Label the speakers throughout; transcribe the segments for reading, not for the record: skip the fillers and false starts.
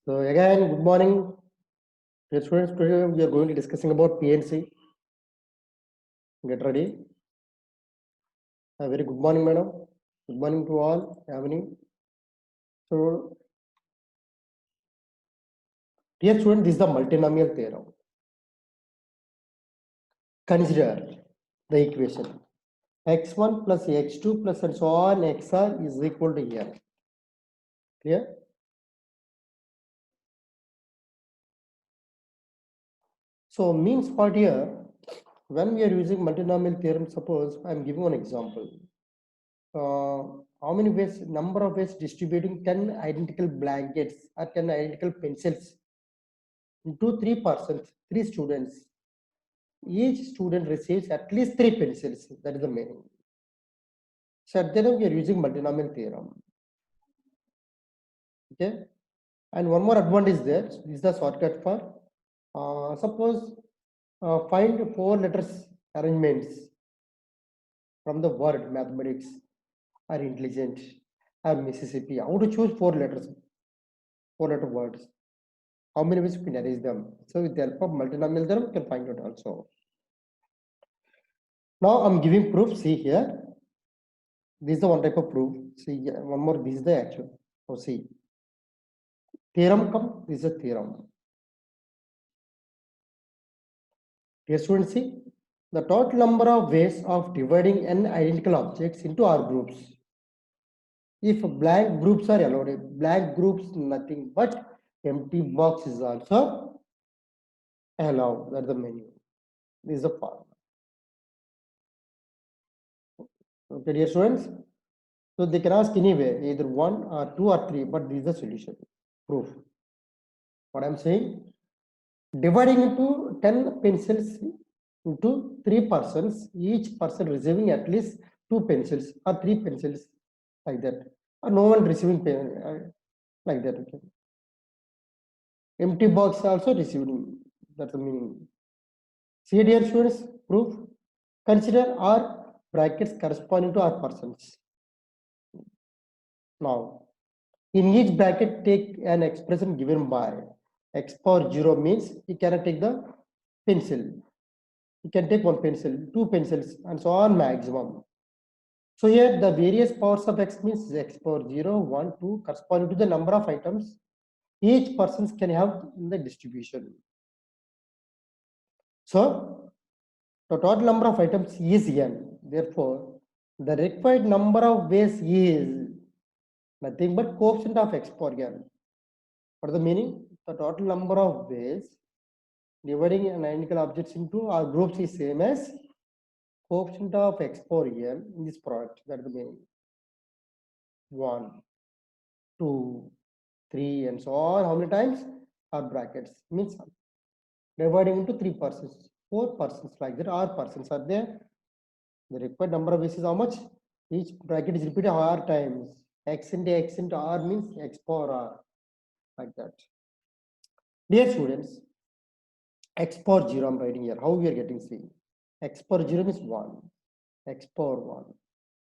Speaker 1: So again, good morning, dear students. Today we are going to discussing about PNC. Get ready. A very good morning, madam. Good morning to all. Evening. So, dear student, this is the multinomial theorem. Consider the equation x1 plus x2 plus and so on xr is equal to n. Clear? So means what here? When we are using multinomial theorem, suppose I am giving one example. How many ways, number of ways distributing 10 identical blankets or 10 identical pencils into 3 persons, 3 students. Each student receives at least 3 pencils. That is the meaning. So at that time we are using multinomial theorem. Okay. And one more advantage there. This is the shortcut for suppose find 4 letters arrangements from the word mathematics or intelligent or Mississippi. How to choose 4 letters, 4-letter words? How many ways you can arrange them? So with the help of multinomial theorem, you can find out also. Now I'm giving proof. See here. This is the one type of proof. See one more. This is the actual. So see. Theorem come. This is a theorem. Dear students, see the total number of ways of dividing n identical objects into R groups. If blank groups are allowed, blank groups nothing but empty box is also allowed. That's the menu. This is the formula. Okay, dear students. So they can ask anyway, either 1 or 2 or 3, but this is the solution. Proof. What I'm saying, dividing into 10 pencils into 3 persons, each person receiving at least 2 pencils or 3 pencils, like that, or no one receiving pen, like that. Okay. Empty box also receiving. That's the meaning. See, dear students, proof. Consider R brackets corresponding to R persons. Now, in each bracket, take an expression given by x power 0 means you cannot take the pencil. You can take 1 pencil, 2 pencils, and so on maximum. So here the various powers of x means x power 0, 1, 2 corresponding to the number of items each person can have in the distribution. So the total number of items is n. Therefore, the required number of ways is nothing but coefficient of x power n. What is the meaning? The total number of ways dividing an identical objects into our groups is same as coefficient of x power n in this product. That is the meaning. 1, 2, 3, and so on. How many times? Our brackets means dividing into 3 persons, 4 persons, like that. R persons are there. The required number of ways is how much? Each bracket is repeated r times. X into r means x power r, like that. Dear students, x power 0 I'm writing here. How we are getting C? X power 0 means 1, x power 1,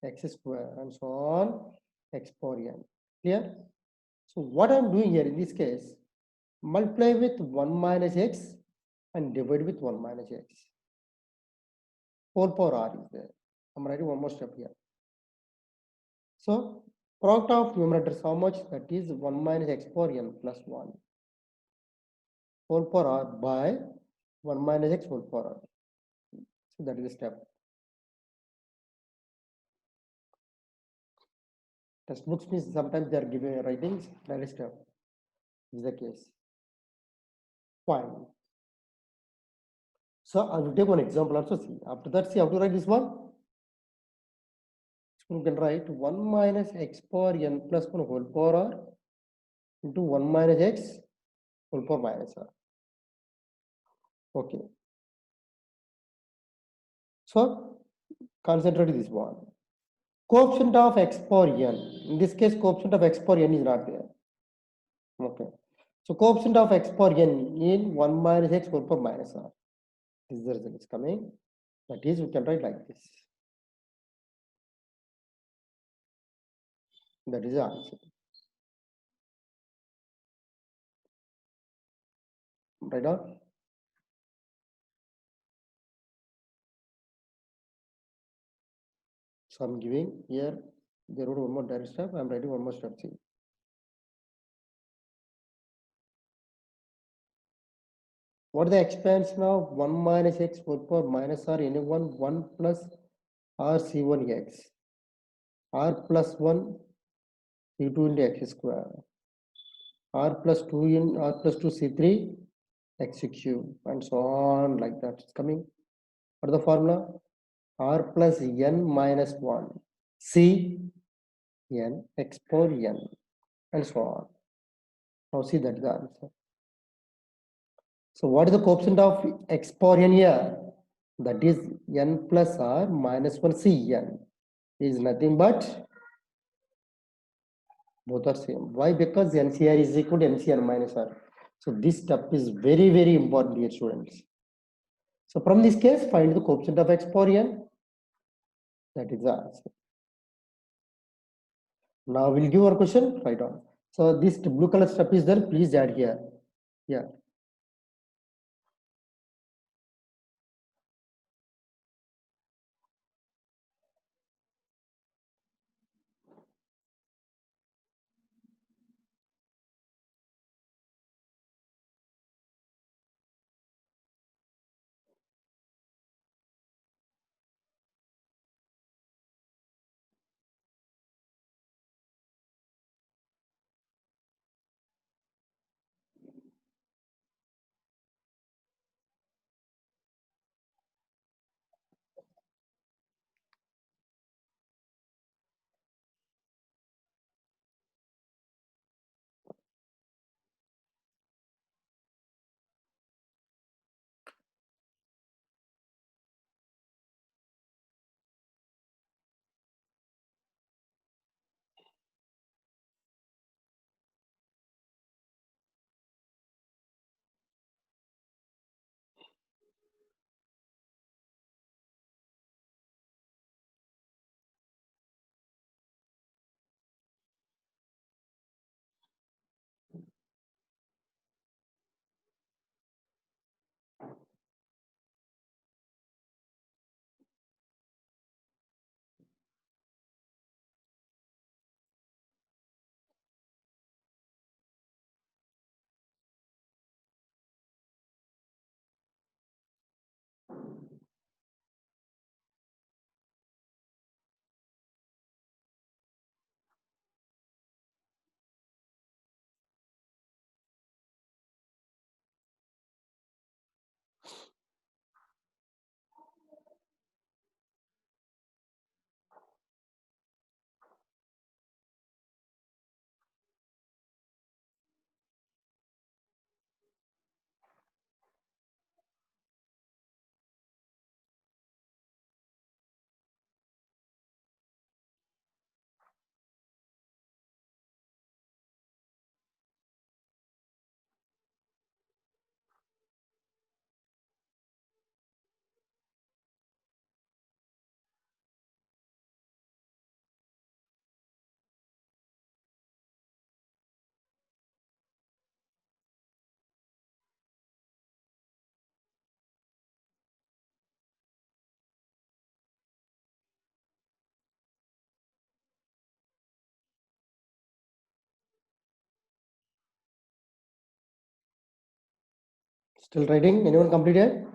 Speaker 1: x square, and so on, x power n. Clear? So what I'm doing here in this case, multiply with 1 minus x and divide with 1 minus x. 4 power r is there. I'm writing one more step here. So product of numerators how much? That is 1 minus x power n plus 1. 4 power r by 1 minus x whole power r. So that is the step. Textbooks means sometimes they are giving writings. That is step. This is the case. Fine. So I will take one example also. See, after that, see how to write this one. So you can write 1 minus x power n plus 1 whole power r into 1 minus x whole power minus r. Okay. So concentrate this one. Coefficient of x power n. In this case, coefficient of x power n is not there. Okay. So coefficient of x power n in 1 minus x whole power minus r. This is the result is coming. That is, we can write like this. That is the answer. Right on. So I'm giving here, they wrote one more direct step, I'm writing one more step. See. What is the expansion of 1 minus x whole power minus r n1 1 plus r c1 x r plus 1 c2 into x square r plus 2 in r plus 2 c3 x cube and so on like that. It's coming. What is the formula? R plus n minus 1 c n x power n and so on. Now see that is the answer. So what is the coefficient of x power n here? That is n plus r minus 1 cn is nothing but both are same. Why? Because NCR is equal to NCR minus R. So this step is very, very important here, students. So from this case, find the coefficient of x power n. That is the answer. Now we'll give our question right on. So this blue color step is there. Please add here. Yeah. Still writing? Anyone completed?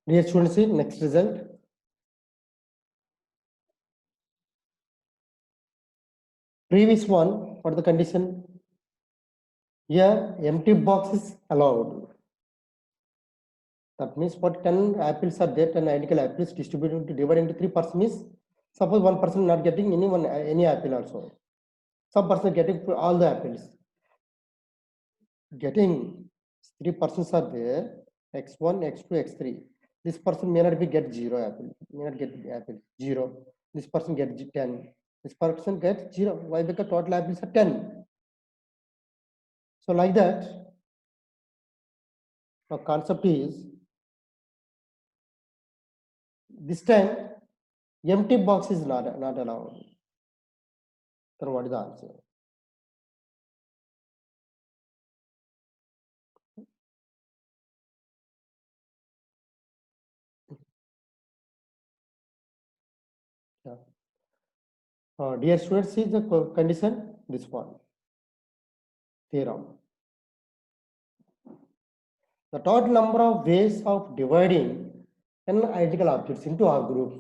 Speaker 1: Dear students, see next result. Previous one, what the condition? Here empty box is allowed. That means what 10 apples are there, 10 identical apples distributed divided into 3 person is, suppose one person not getting any apple also. Some person getting all the apples. Getting 3 persons are there, x1, x2, x3. This person may not be get 0 apple, may not get apple 0. This person get 10. This person gets 0. Why? Because total apples are 10. So like that, the concept is this time empty box is not allowed. So what is the answer? Yeah. Dear students, see the condition, this one, theorem. The total number of ways of dividing n identical objects into R groups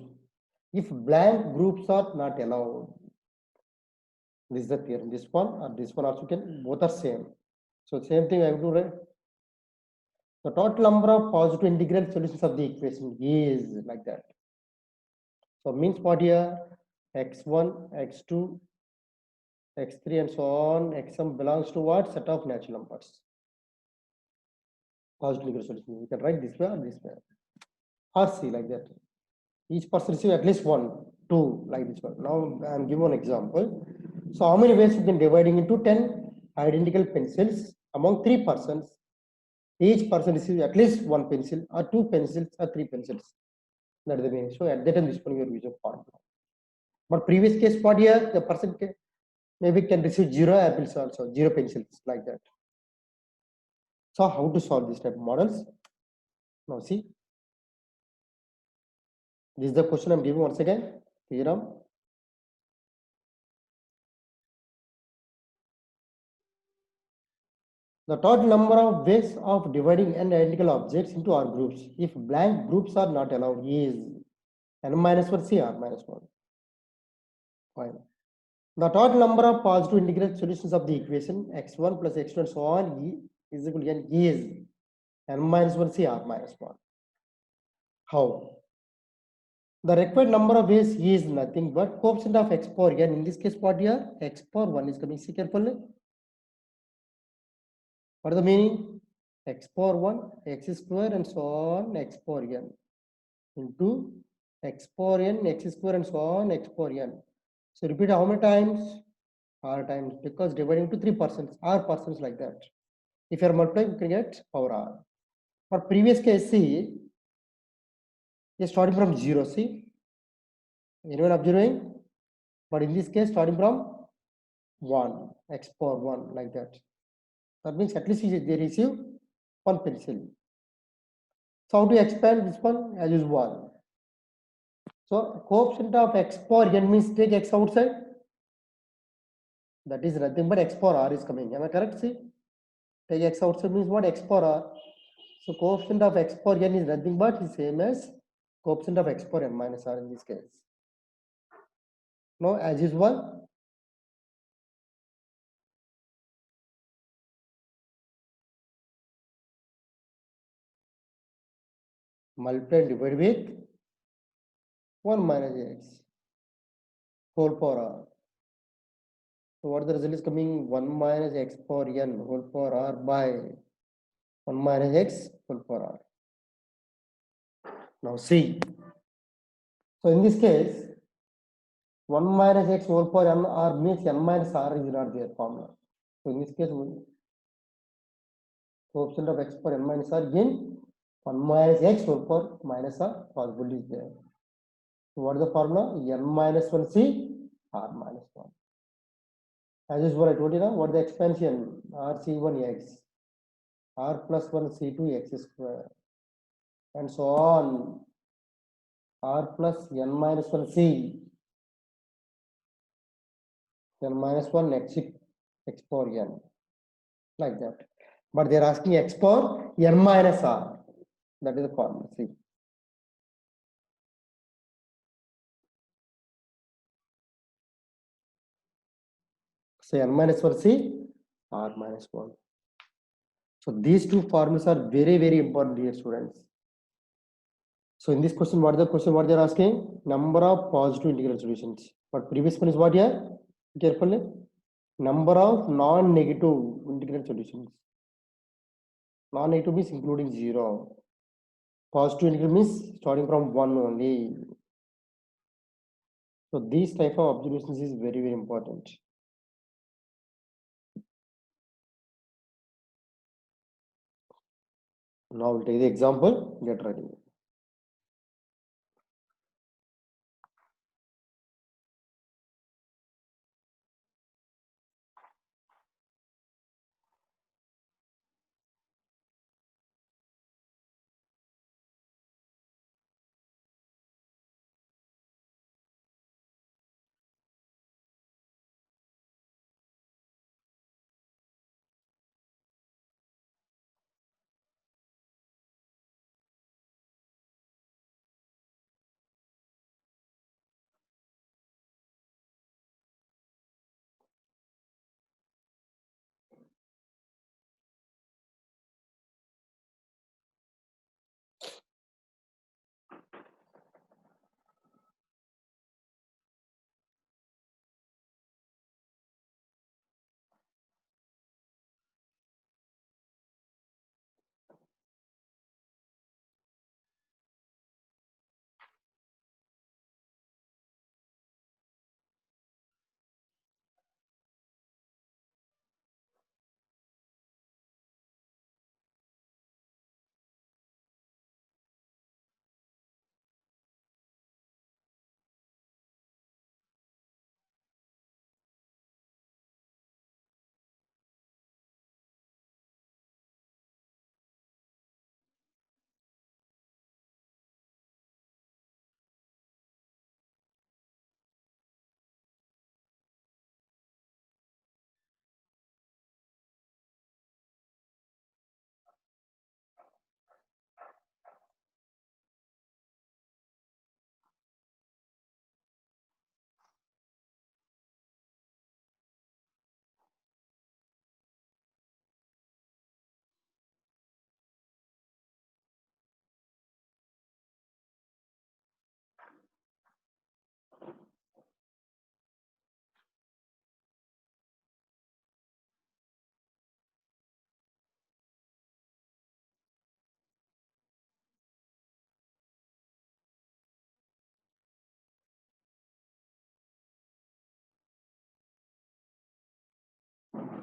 Speaker 1: if blank groups are not allowed. This is the theorem. This one or this one also can, both are same. So same thing I have to write. The total number of positive integral solutions of the equation is like that. So means what here? X1, x2, x3 and so on. Xm belongs to what? Set of natural numbers. Positive integral solution. You can write this way or this way. Or C like that. Each person receive at least 1, 2 like this one. Now I am giving one example. So how many ways you can dividing into 10 identical pencils among 3 persons? Each person receives at least 1 pencil or 2 pencils or 3 pencils. That is the meaning. So at that time this one you are using formula. But previous case what here, the person maybe can receive 0 apples also, 0 pencils like that. So how to solve this type of models? Now see, this is the question I am giving once again. Theorem. The total number of ways of dividing n identical objects into R groups if blank groups are not allowed is n minus 1 C R minus 1. Fine. The total number of positive integral solutions of the equation x1 plus x2 and so on is equal to n is n minus 1 C R minus 1. How? The required number of ways is nothing but coefficient of x power n. In this case, what here? X power 1 is coming. See carefully. What is the meaning? X power 1, x square and so on, x power n into x power n, x square and so on, x power n. So repeat how many times? R times, because dividing into 3 persons, R persons like that. If you are multiplying, you can get power R. For previous case, see, is starting from 0, see? Anyone observing? But in this case, starting from 1, x power 1 like that. That means at least they receive 1 pencil. So how to expand this one? I use 1. So coefficient of x power n means take x outside. That is nothing but x power r is coming. Am I correct? See, take x outside means what? X power r. So coefficient of x power n is nothing but the same as coefficient of x power n minus r in this case. Now as usual, multiply and divide with 1 minus x whole power r. So what the result is coming? 1 minus x power n whole power r by 1 minus x whole power r. Now see. So in this case, 1 minus x whole power n r means n minus r is not there formula. So in this case, coefficient of x power n minus r again 1 minus x whole power minus r possibility is there. So what is the formula? N minus 1 c r minus 1. As usual, I told you now what is the expansion? R c1 x, r plus 1 c2 x square, and so on. R plus n minus 1 c, n minus 1 x power n, like that. But they are asking x power n minus r. That is the formula. See. So n minus 1 C, r minus 1. So these two formulas are very, very important here, students. So in this question, what they're asking? Number of positive integral solutions. But previous one is what here? Carefully. Number of non-negative integral solutions. Non-negative means including 0. Positive integral means starting from 1 only. So these type of observations is very, very important. Now we'll take the example, get ready.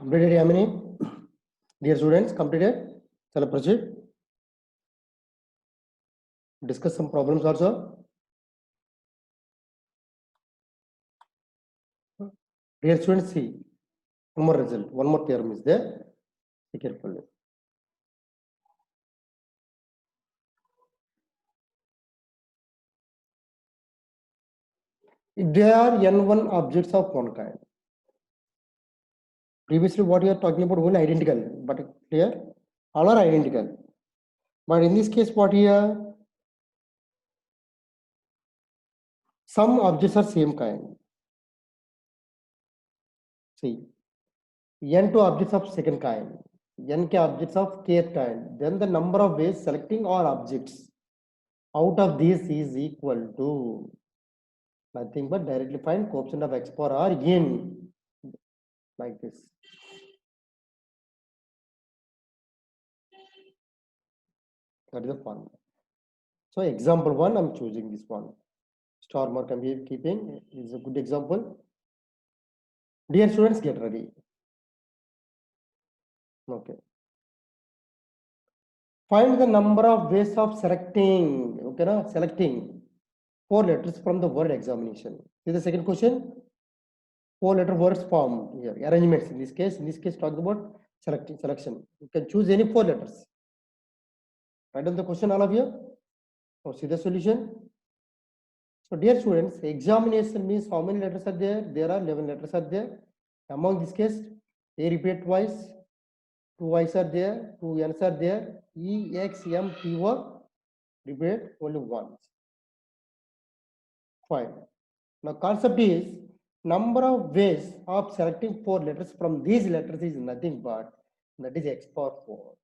Speaker 1: Completed how many? Dear students, completed? Shall I proceed? Discuss some problems also. Dear students, see, one more result, one more theorem is there. Be careful. If there are n1 objects of one kind, previously what you are talking about will identical, but here all are identical. But in this case, what here? Some objects are same kind. See, n2 objects of second kind, n objects of kth kind. Then the number of ways selecting all objects out of these is equal to nothing but directly find coefficient of x power r in, like this. That is the formula. So example one, I'm choosing this one. Star mark I'm keeping is a good example. Dear students, get ready. Okay. Find the number of ways of selecting. Okay, na? Selecting 4 letters from the word examination. See the second question. 4-letter words formed here. Arrangements. In this case, talking about selection. You can choose any 4 letters. Write down the question, all of you. Or see the solution. So, dear students, examination means how many letters are there? There are 11 letters are there. Among this case, A repeat twice, 2 I's are there, 2 N's are there, E, X, M, P, O repeat only once. Fine. Now, concept is number of ways of selecting 4 letters from these letters is nothing but that is x power 4.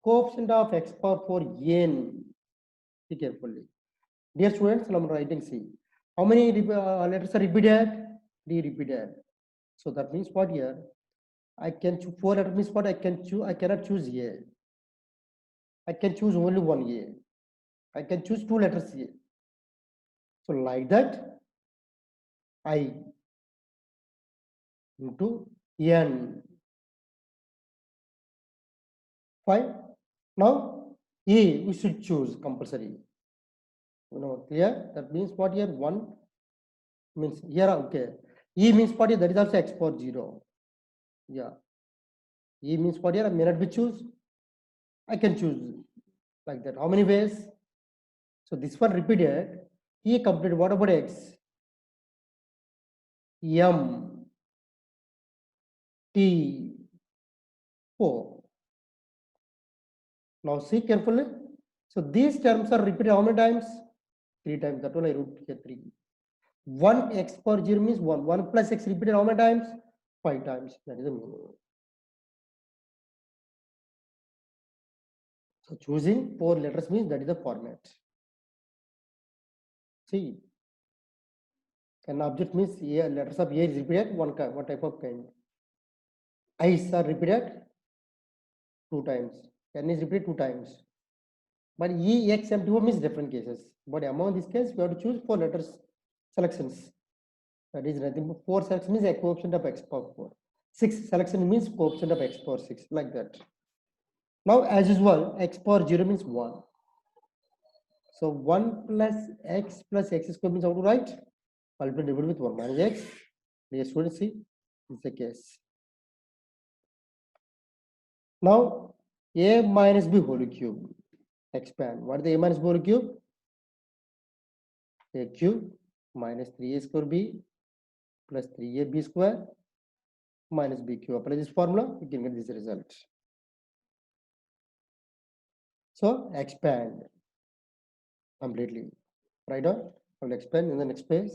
Speaker 1: Coefficient of x power 4 n. See carefully. Dear students, I'm writing C. How many letters are repeated? 3 repeated. So that means what here? I can choose 4 letters means what I can choose. I cannot choose A. I can choose only one A. I can choose 2 letters A. So like that, I into N. Fine. Now E we should choose compulsory. Clear? That means what here? 1 means here, okay. E means what here? That is also x power 0. Yeah. E means what here? I may not be choose. I can choose like that. How many ways? So this one repeated. E complete. What about x? M T 4. Now see carefully. So these terms are repeated how many times? 3 times. That one I wrote here 3. 1 x power 0 means 1. 1 plus x repeated how many times? 5 times. That is the meaning. So choosing 4 letters means that is the format. See, an object means A, letters of A is repeated one type of kind. I's are repeated 2 times. N is repeated 2 times. But E, X, M, T means different cases. But among these cases, we have to choose 4 letters selections. That is nothing but 4 selections means a coefficient of x power 4. 6 selection means coefficient of x power 6, like that. Now, as usual, x power 0 means 1. So 1 plus x square means how to write? Multiply divided with 1 minus x. Dear students, see, this is the case. Now, a minus b whole cube. Expand. What is the a minus b whole cube? A cube minus 3a square b plus 3ab square minus b cube. Apply this formula, you can get this result. So, expand completely. Right on? I will expand in the next page.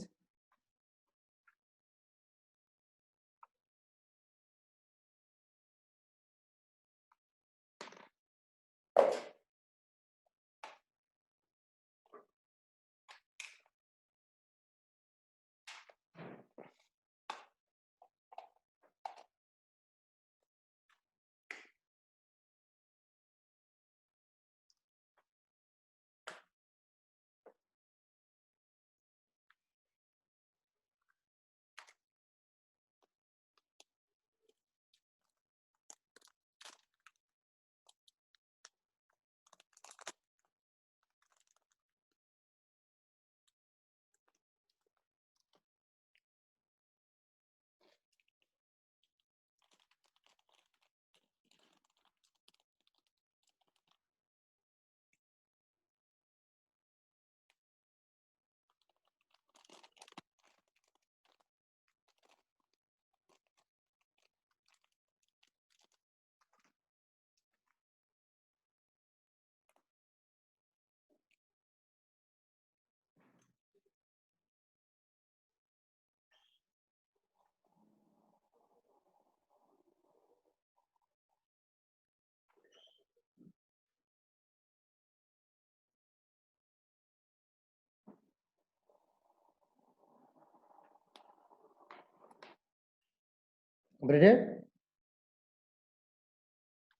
Speaker 1: Ready?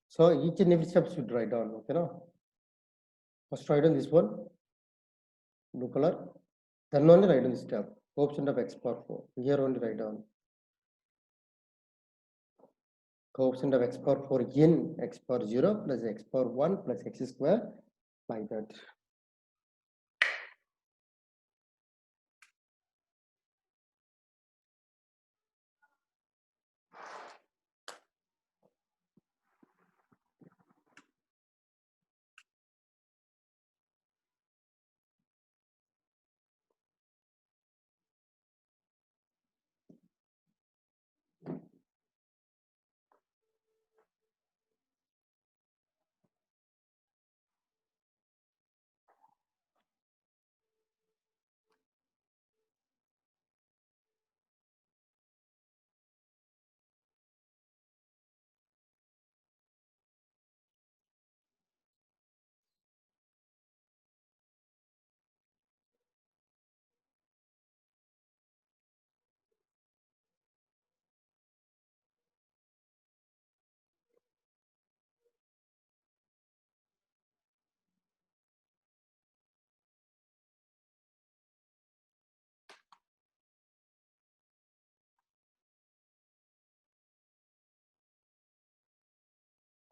Speaker 1: So, each and every step should write down. Okay, no? First, write on this one, blue color. Then only write on this step. Coefficient of x power 4. Here only write down. Coefficient of x power 4 in x power 0 plus x power 1 plus x square, like that.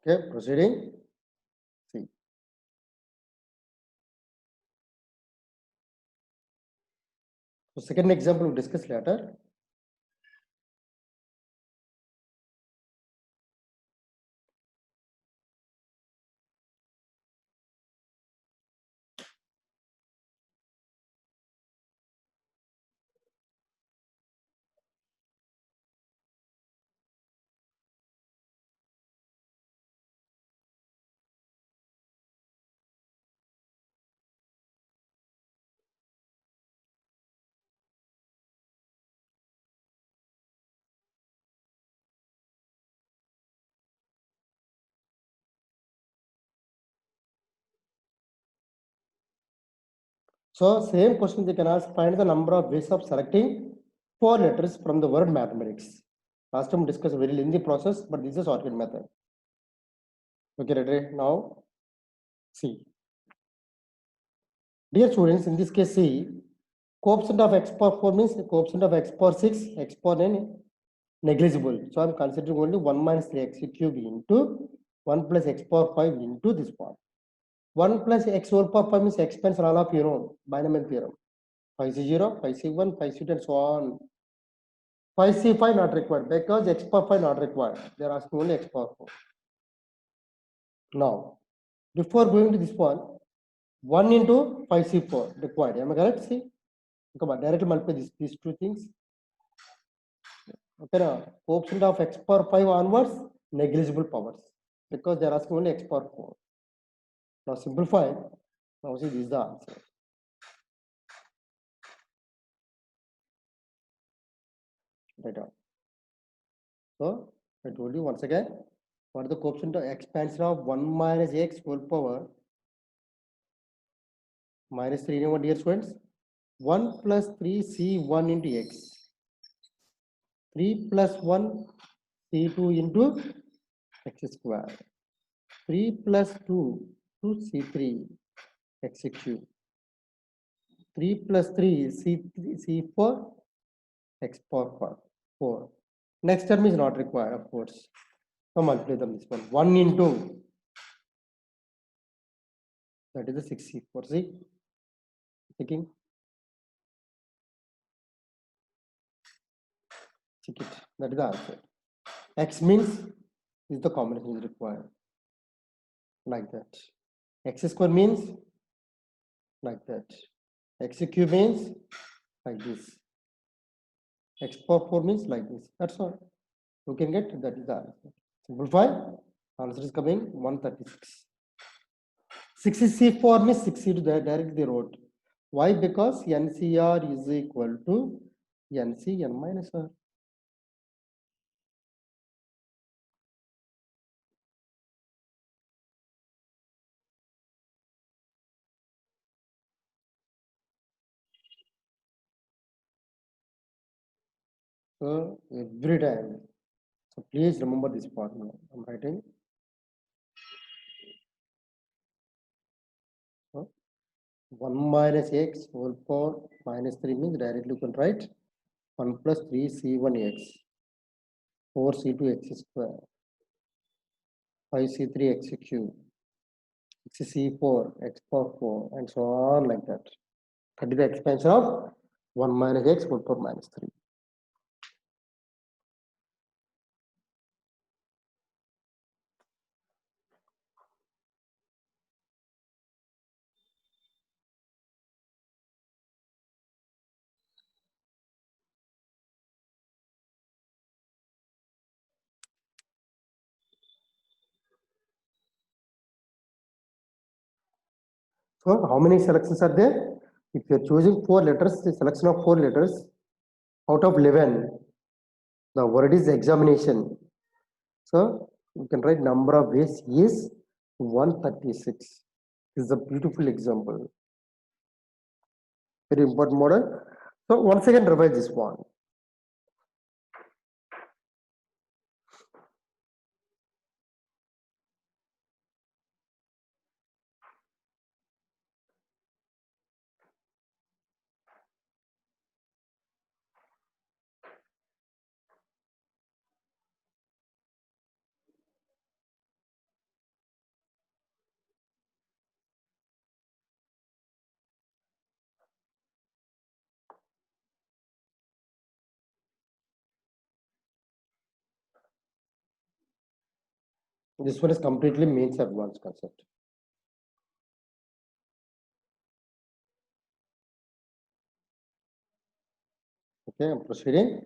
Speaker 1: Okay, proceeding. See. So second example we'll discuss later. So same question they can ask, find the number of ways of selecting 4 letters from the word mathematics. Last time we discussed a very lengthy process, but this is shortcut method. Okay, ready? Now see. Dear students, in this case, see, coefficient of x power 4 means coefficient of x power 6, x power n negligible. So I'm considering only 1 minus 3x cube into 1 plus x power 5 into this part. 1 plus x whole power 5 means expansion all of your own binomial theorem. 5c0, 5c1, 5c2 and so on. 5c5 not required because x power 5 not required. They are asking only x power 4. Now, before going to this one, 1 into 5c4 required. Am I correct? See, come on, directly multiply these two things. Okay, now coefficient of x power 5 onwards, negligible powers because they are asking only x power 4. Now simplify. Now see, this is the answer. Right on. So I told you once again, what is the coefficient of expansion of 1 minus x whole power minus 3, you know what, dear students? 1 plus 3 c1 into x. 3 plus 1 c2 into x square. 3 plus 2 2c3 x cube. 3 plus 3 c3 c4 x power 4. Next term is not required, of course. So multiply them this one. 1 into, that is the 6c4. See, checking. Check it. That is the answer. X means is the combination is required. Like that. X square means like that. X cube means like this. X power 4 means like this. That's all. You can get that is the answer. Simplify. Answer is coming 136. 6c4 means 6c to that directly they wrote. Why? Because NCR is equal to NC n minus R. So every time. So please remember this formula. I'm writing. So 1 minus x whole power minus 3 means directly you can write 1 plus 3 c1x, 4 c2 x square, 5 c3 x cube, 6 c4 x power 4, and so on like that. That is the expansion of 1 minus x whole power minus 3. So how many selections are there? If you are choosing 4 letters, the selection of 4 letters out of 11, the word is examination. So you can write number of ways is 136. This is a beautiful example. Very important model. So once again revise this one. This one is completely means advanced concept. Okay, I'm proceeding.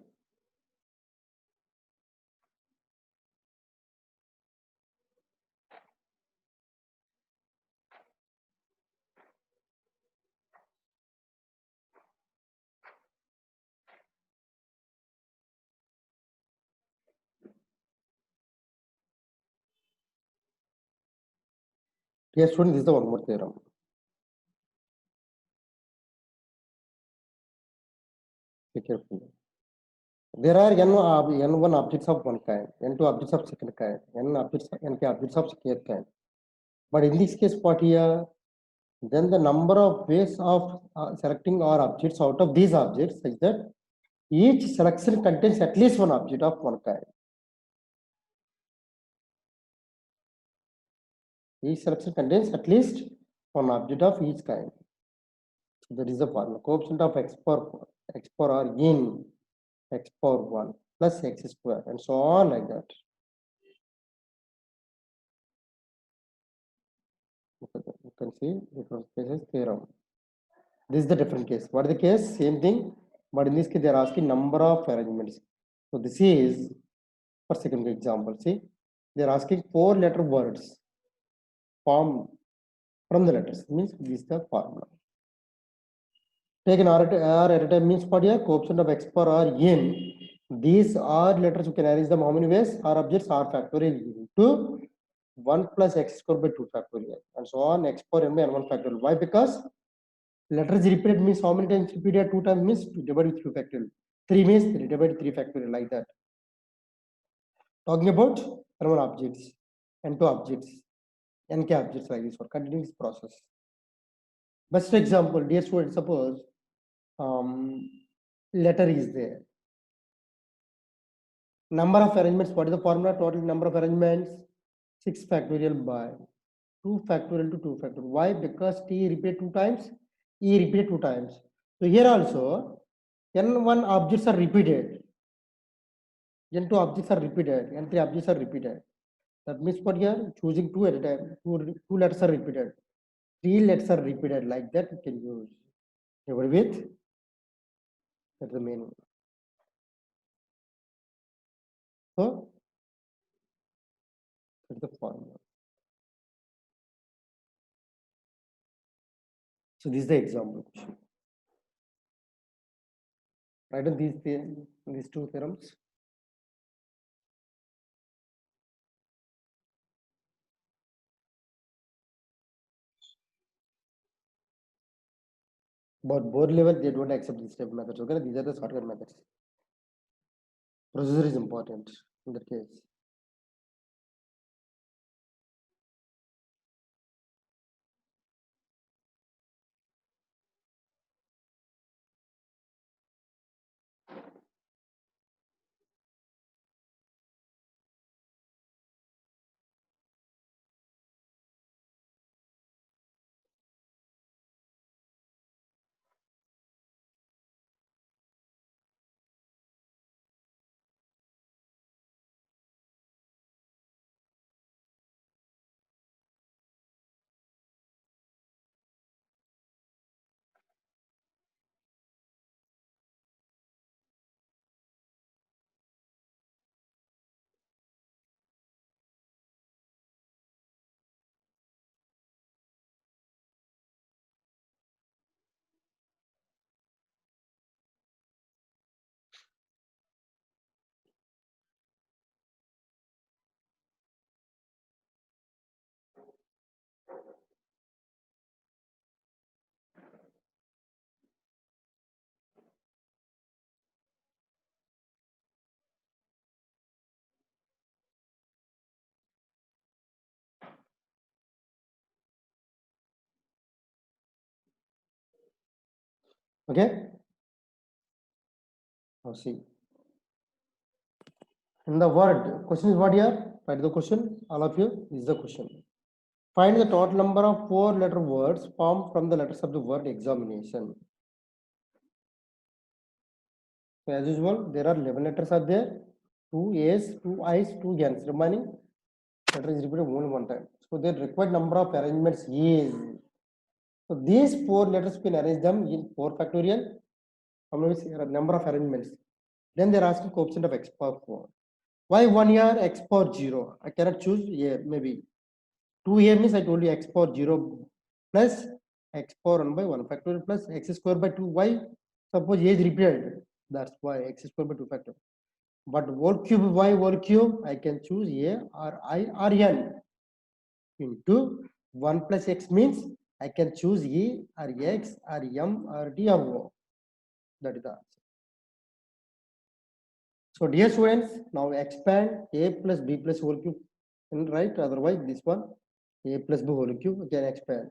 Speaker 1: Yes, student, this is the one more theorem. Be careful. There are n1 objects of one kind, n2 objects of second kind, nk objects of square kind. But in this case, what here? Then the number of ways of selecting our objects out of these objects such that each selection contains at least one object of one kind. Each selection contains at least one object of each kind. So that is the formula. Coefficient of x power r in x power 1 plus x square and so on like that. You can see different cases theorem. This is the different case. What is the case? Same thing, but in this case they are asking number of arrangements. So this is for second example. See, they are asking 4-letter words formed from the letters. Means this is the formula. Take an R at a time means what here? Coefficient of x power r in these R letters. You can arrange them how many ways? R objects R factorial into 1 plus x square by 2 factorial and so on x power n by n1 factorial. Why? Because letters repeated means how many times repeated? 2 times means divided with 2 factorial. 3 means 3 divided with 3 factorial like that. Talking about n1 objects, n2 objects, nk objects like this for continuing this process. Best example, dear student, suppose letter is there. Number of arrangements, what is the formula? Total number of arrangements 6 factorial by 2 factorial to 2 factorial. Why? Because t repeated 2 times, e repeated 2 times. So here also n1 objects are repeated, n2 objects are repeated, n3 objects are repeated. That means what here? Choosing 2 at a time, 2 letters are repeated, 3 letters are repeated, like that you can use. You agree with? That's the main one. So that's the formula. So this is the example question. Write down these two theorems. But board level, they don't accept these type of methods. Okay, these are the shortcut methods. Procedure is important in that case. Okay. Now see. In the word, question is what here? Write the question. All of you, this is the question. Find the total number of 4-letter words formed from the letters of the word examination. So as usual, there are 11 letters are there. 2 A's, 2 I's, 2 N's. Remaining letter is repeated only one time. So the required number of arrangements is, so these 4 letters can arrange them in 4 factorial. Number of arrangements. Then they're asking coefficient of x power 4. Why 1 here x power 0? I cannot choose here, maybe 2 here means I told you x power 0 plus x power 1 by 1 factorial plus x square by 2. Why? Suppose a is repeated, that's why x square by 2 factorial. But whole cube, y whole cube, I can choose a or I or n into 1 plus x means I can choose e or x or m or d or o. That is the answer. So dear students, now expand a plus b plus whole cube, right? Otherwise this one a plus b whole cube can expand.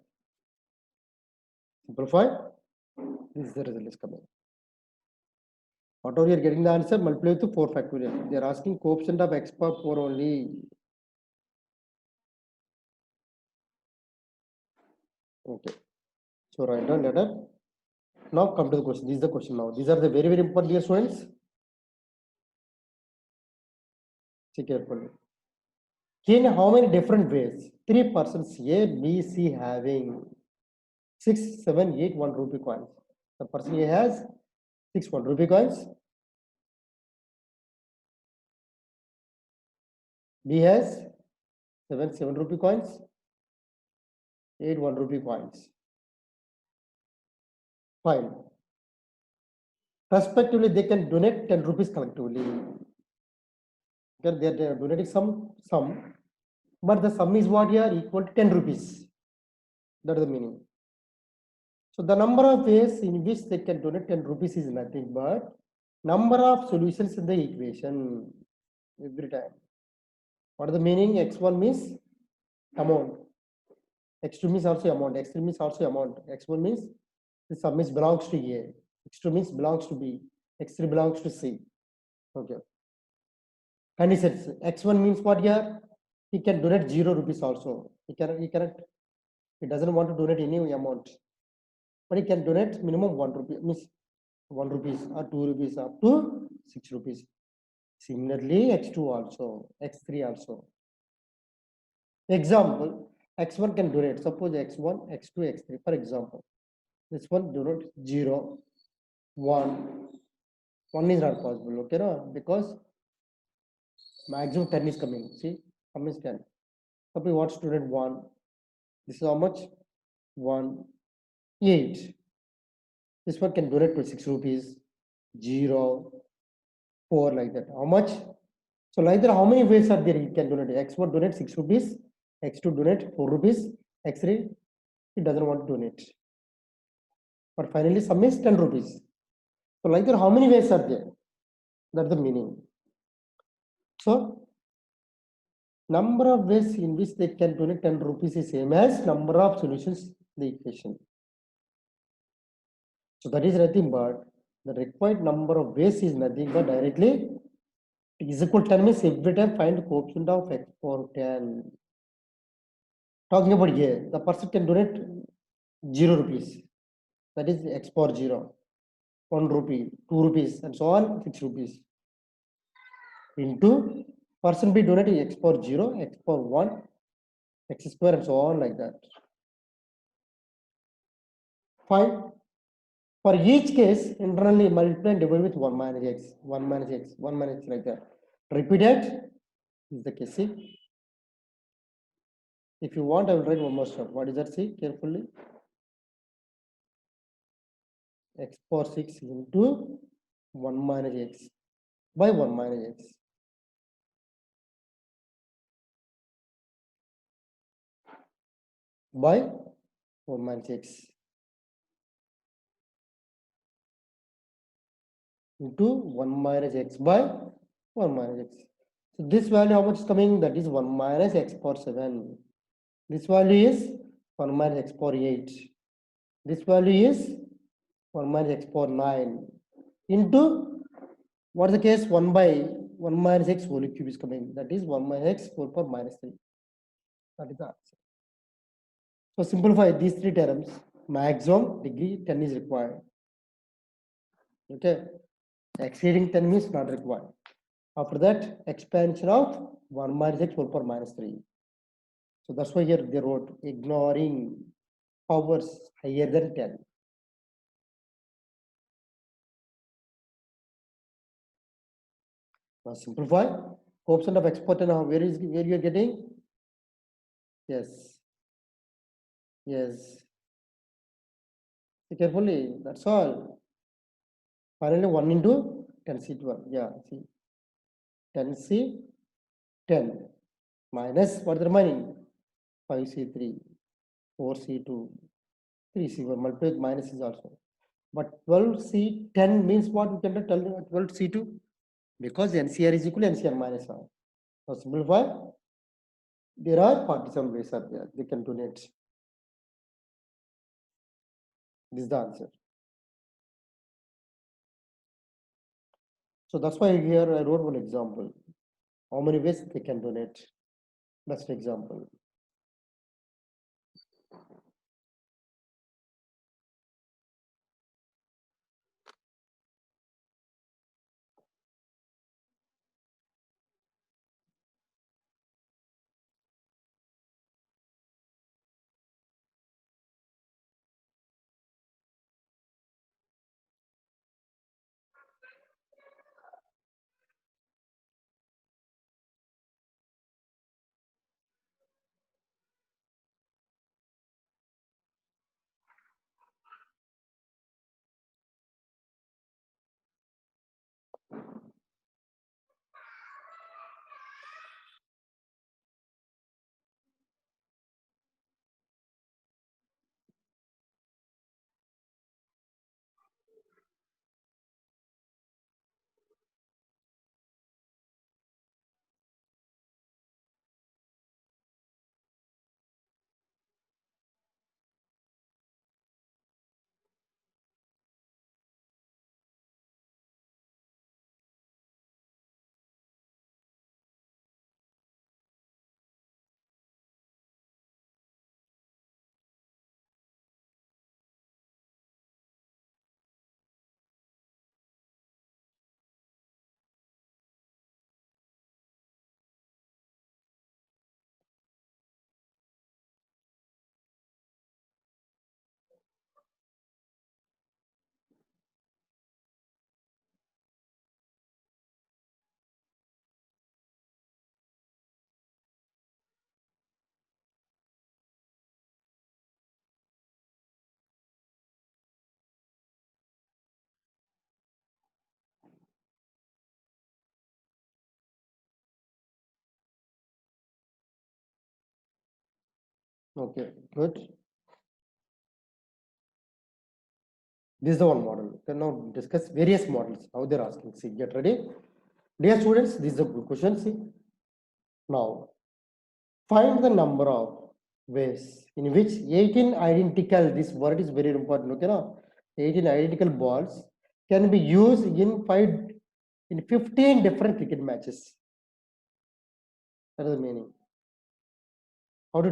Speaker 1: Simplify. This is the result is coming. Whatever you are getting the answer, multiply with 4 factorial. They are asking coefficient of x power 4 only. Okay. So write down letter. Now come to the question. This is the question now. These are the very, very important, dear students. See carefully. In how many different ways? 3 persons A, B, C having 6, 7, 8 1 rupee coins. The person A has 6 1 rupee coins. B has 7 rupee coins. 8 1 rupee coins. Fine. Respectively, they can donate 10 rupees collectively. Because they are donating some sum, but the sum is what here equal to 10 rupees. That is the meaning. So the number of ways in which they can donate 10 rupees is nothing but number of solutions in the equation every time. What is the meaning? X1 means amount. X2 means also amount. X3 means also amount. X1 means the sum is belongs to A. X2 means belongs to B. X3 belongs to C. Okay. And he says X1 means what here? He can donate 0 rupees also. He doesn't want to donate any amount. But he can donate minimum 1 rupee, means 1 rupees or 2 rupees up to 6 rupees. Similarly, X2 also, X3 also. Example, X1 can donate, suppose X1, X2, X3, for example. This one donate 0, 1. 1 is not possible, okay, no? Because maximum 10 is coming. See, how much 10? Suppose you want to donate 1. This is how much? 1, 8. This one can donate to 6 rupees, 0, 4, like that. How much? So like that, how many ways are there you can donate? X1 donate 6 rupees, X2 donate 4 rupees, X3 it doesn't want to donate. But finally sum is 10 rupees. So like that, how many ways are there? That's the meaning. So number of ways in which they can donate 10 rupees is same as number of solutions in the equation. So that is nothing but the required number of ways is nothing but directly is equal to 10 means every time find coefficient of x power 10. Talking about here, the person can donate 0 rupees. That is x power 0, 1 rupee, 2 rupees, and so on, 6 rupees. Into person be donating x power 0, x power 1, x square, and so on, like that. Fine. For each case, internally multiply and divide with 1 minus x, 1 minus x, 1 minus x, like that. Repeated is the case. See? If you want, I will write one more step. What is that? See carefully. X power 6 into 1 minus x by 1 minus x. By 1 minus x into 1 minus x by 1 minus x. So this value how much is coming? That is 1 minus x power 7. This value is 1 minus x power 8. This value is 1 minus x power 9 into what is the case? 1 by 1 minus x whole cube is coming. That is 1 minus x whole power minus 3. That is the answer. So simplify these 3 terms. Maximum degree 10 is required. Okay. Exceeding 10 means not required. After that, expansion of 1 minus x whole power minus 3. So that's why here they wrote ignoring powers higher than 10. Now simplify. Coefficient of exponent, where you are getting? Yes. Yes. See carefully. That's all. Finally, 1 into 10C12. Yeah. See. 10C 10 minus what the remaining? 5C3, 4C2, 3C1. Multiply with minuses also. But 12C10 means what? We can tell 12C2 because NCR is equal to NCR minus 1. Now simplify. There are 47 ways are there. They can donate. This is the answer. So that's why here I wrote one example. How many ways they can donate? That's an example. Okay, good. This is the one model. We can now discuss various models. How they're asking. See, get ready. Dear students, this is a good question. See, now find the number of ways in which 18 identical, this word is very important. Okay, now 18 identical balls can be used in 15 different cricket matches. That is the meaning. How to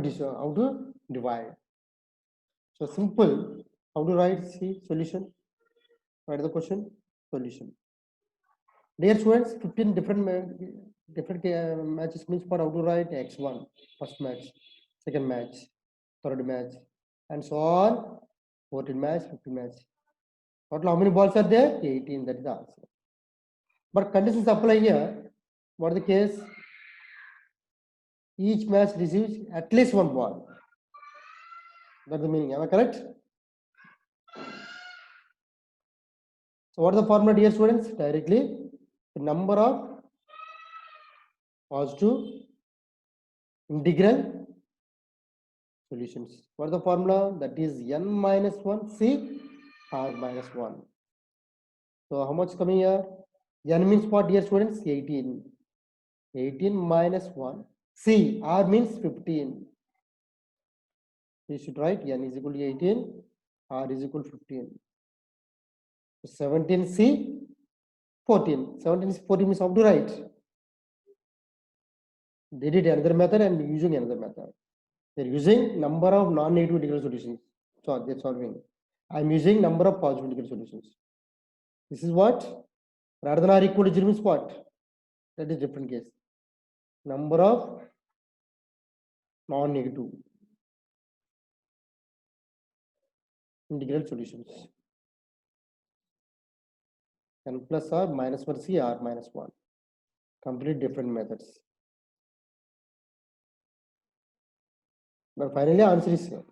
Speaker 1: divide? So simple. How to write? See solution. Write the question. Solution. Dear students, 15 different matches means for how to write x1 first match, second match, third match, and so on. 14 match, 15 match. Total how many balls are there? 18. That is the answer. But conditions apply here. What is the case? Each match receives at least one ball. That's the meaning. Am I correct? So what is the formula, dear students? Directly, the number of positive integral solutions. What is the formula? That is n minus 1 c r minus 1. So how much coming here? N means what, dear students? 18. 18 minus 1 c, r means 15. You should write n is equal to 18, r is equal to 15. So 17c 14. 17c 14 means how to write? They did another method and using another method. They're using number of non-negative integral solutions. So they're solving. I'm using number of positive integral solutions. This is what? Rather than r equal to 0 means what? That is different case. Number of non-negative integral solutions. N plus R minus 1 C R minus 1. Complete different methods. But finally, answer is same.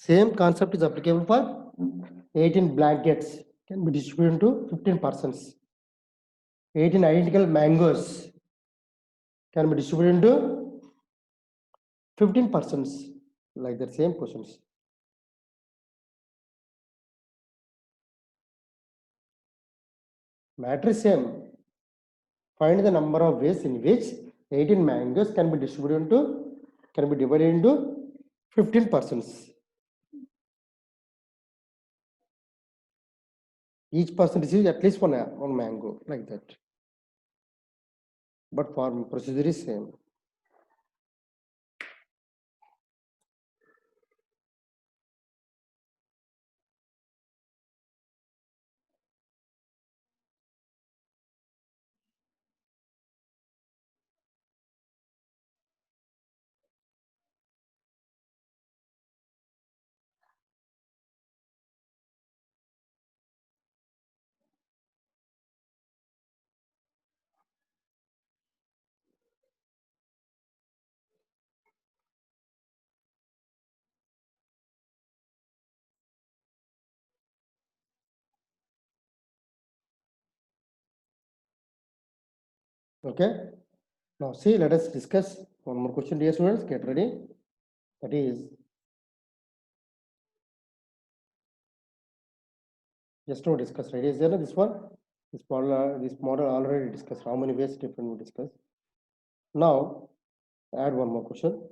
Speaker 1: Same concept is applicable for 18 blankets can be distributed into 15 persons. 18 identical mangoes can be distributed into 15 persons. Like the same questions. Matter is same. Find the number of ways in which 18 mangoes can be divided into 15 persons. Each person receives at least one mango, like that. But form procedure is same. Okay. Now see, let us discuss one more question, dear students. Get ready. That is, just to discuss. Ready? Is there this one? This model already discussed. How many ways different we discuss? Now, add one more question.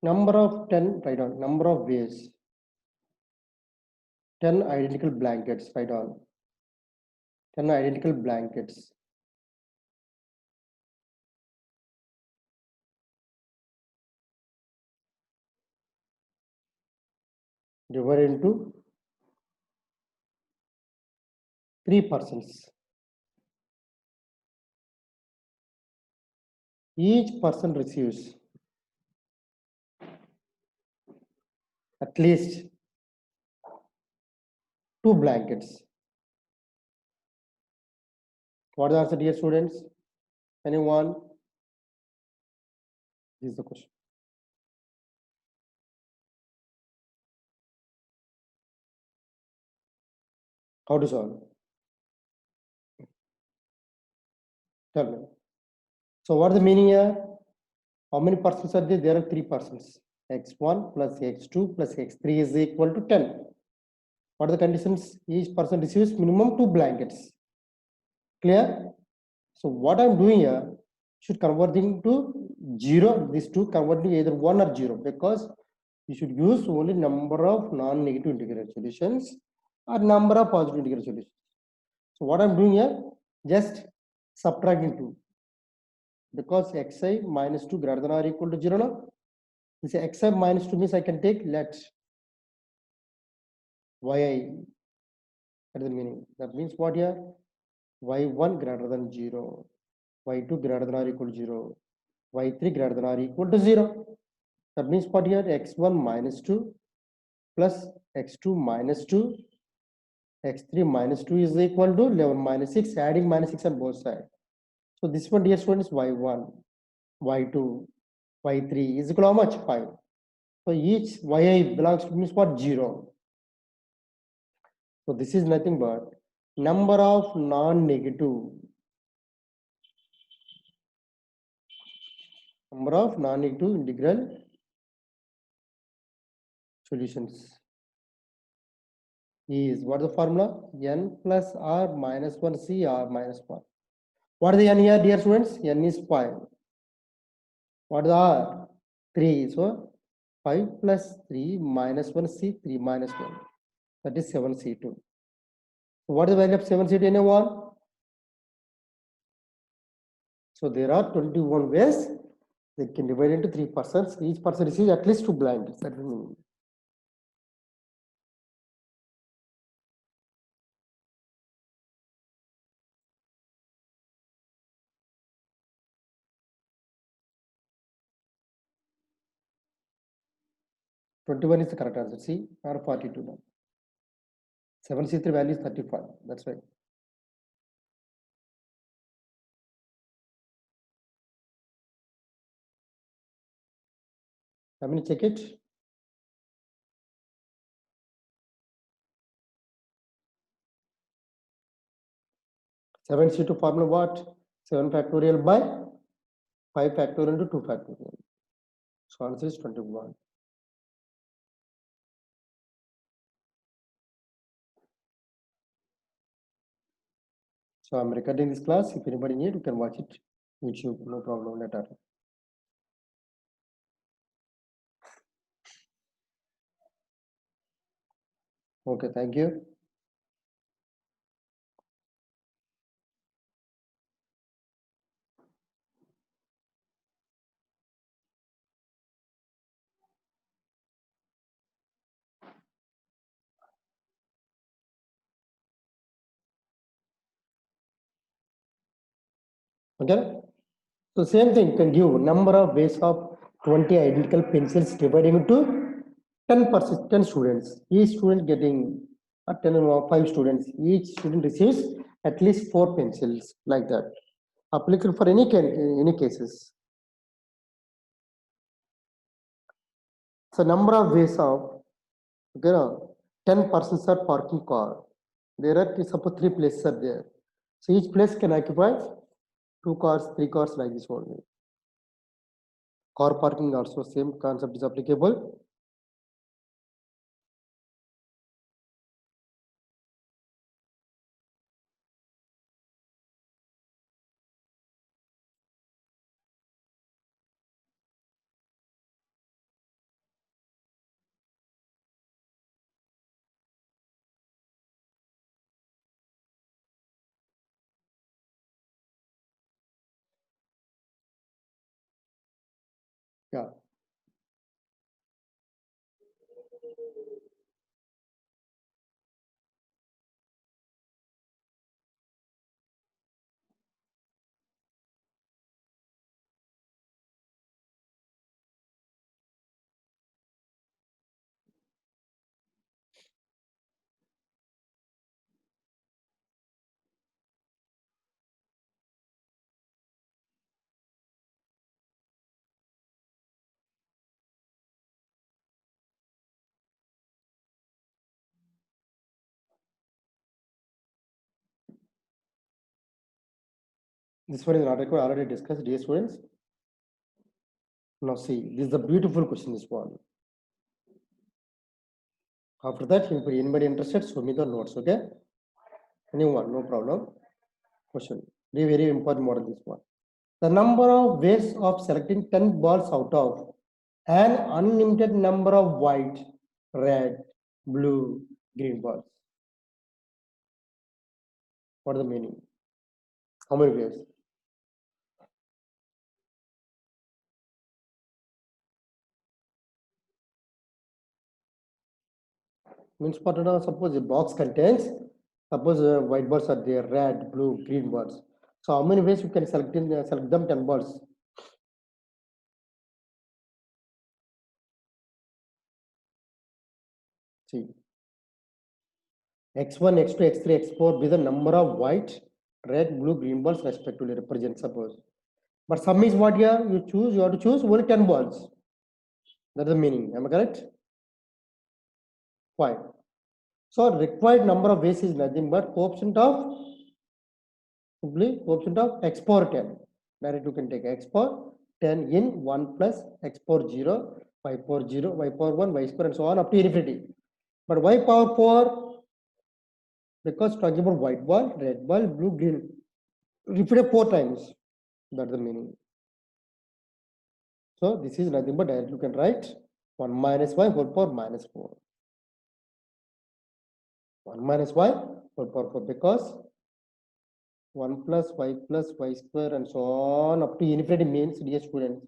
Speaker 1: Number of 10, write down. Number of ways. 10 identical blankets, write down. 10 identical blankets. Divided into 3 persons. Each person receives at least 2 blankets. What is the answer, dear students? Anyone? This is the question. How to solve? Tell me. So what is the meaning here? How many persons are there? There are 3 persons. X1 plus X2 plus X3 is equal to 10. What are the conditions? Each person receives minimum 2 blankets. Clear? So what I'm doing here, should converting to 0. These two converting either 1 or 0, because you should use only number of non-negative integral solutions or number of positive integral solutions. So what I'm doing here, just subtracting 2, because xi minus 2 greater than or equal to 0 now. This xi minus 2 means I can take let yi at the meaning. That means what here? Y1 greater than 0, y2 greater than or equal to 0, y3 greater than or equal to 0. That means what here? X1 minus 2 plus x2 minus 2, x3 minus 2 is equal to 11 minus 6, adding minus 6 on both sides. So this one, dear student, is y1, y2, y3 is equal to how much? 5. So each yi belongs to means what? 0. So this is nothing but number of non-negative integral solutions is what the formula? N plus R minus 1 C R minus 1. What is the N here, dear students? N is 5. What is the R? 3. So 5 plus 3 minus 1 C, 3 minus 1. That is 7 C2. So what is the value of 7 C2 in a one? So there are 21 ways. They can divide into 3 persons. Each person receives at least 2 blinds. That means 21 is the correct answer. C or 42 now. 7C3 value is 35. That's right. How many check it? Seven C2 formula what? 7 factorial by 5 factorial into 2 factorial. So answer is 21. So I'm recording this class. If anybody need, you can watch it. YouTube, no problem later. Okay, thank you. Okay. So same thing, can give number of ways of 20 identical pencils dividing into 10 students. Each student getting 10 or 5 students. Each student receives at least 4 pencils like that. Applicable for any cases. So number of ways of 10 persons are parking car. There are suppose 3 places are there. So each place can occupy 2 cars, 3 cars like this only. Car parking also same concept is applicable. Yeah. This one is not required, already discussed, dear students. Now see, this is a beautiful question, this one. After that, if anybody interested, show me the notes, okay? Anyone, no problem. Question. Very, very important model, this one. The number of ways of selecting 10 balls out of an unlimited number of white, red, blue, green balls. What is the meaning? How many ways? Means suppose the box contains, suppose white balls are there, red, blue, green balls. So how many ways you can select select them 10 balls? See, x1, x2, x3, x4 be the number of white, red, blue, green balls respectively represent, suppose. But sum is what here? You have to choose only 10 balls. That's the meaning. Am I correct? Fine. So required number of ways is nothing but coefficient of x power 10. Directly you can take x power 10 in 1 plus x power 0, y power 0, y power 1, y square and so on up to infinity. But y power 4, because talking about white ball, red ball, blue, green, repeated 4 times. That's the meaning. So this is nothing but directly you can write 1 minus y whole power minus 4. 1 minus y whole power 4 because 1 plus y square and so on up to infinity means, dear students,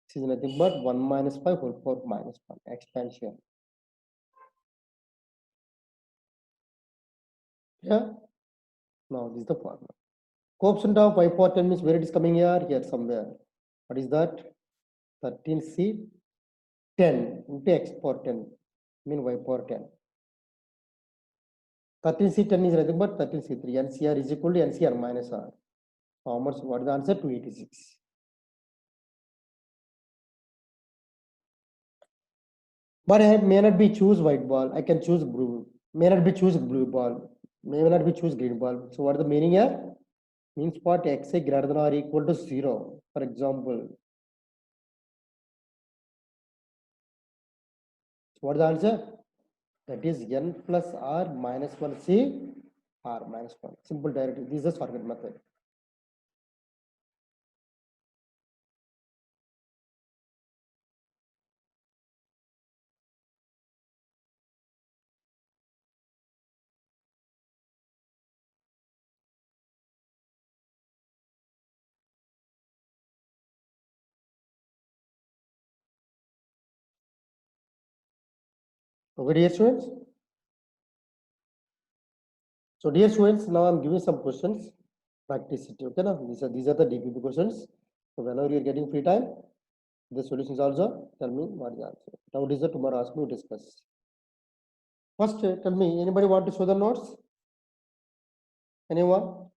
Speaker 1: this is nothing but 1 minus 5 whole power minus 1 expansion. Yeah. Now this is the formula. Coefficient of y power 10 means where it is coming here? Here somewhere. What is that? 13c 10 into x power 10 mean y power 10. 13c10 is nothing but 13c3. NCR is equal to NCR minus R. How much? What is the answer? 286. But I may not be choose white ball. I can choose blue. May not be choose blue ball. May not be choose green ball. So what is the meaning here? Means what? Xi greater than or equal to 0. For example. What is the answer? That is n plus r minus 1c r minus 1. Simple directive. This is the shortcut method. Okay, dear students. So, dear students, now I'm giving some questions. Practice it. Okay, now these are the DPP questions. So, whenever you're getting free time, the solutions also tell me what is the answer. Now, what is the tomorrow? Ask me to discuss. First, tell me, anybody want to show the notes? Anyone?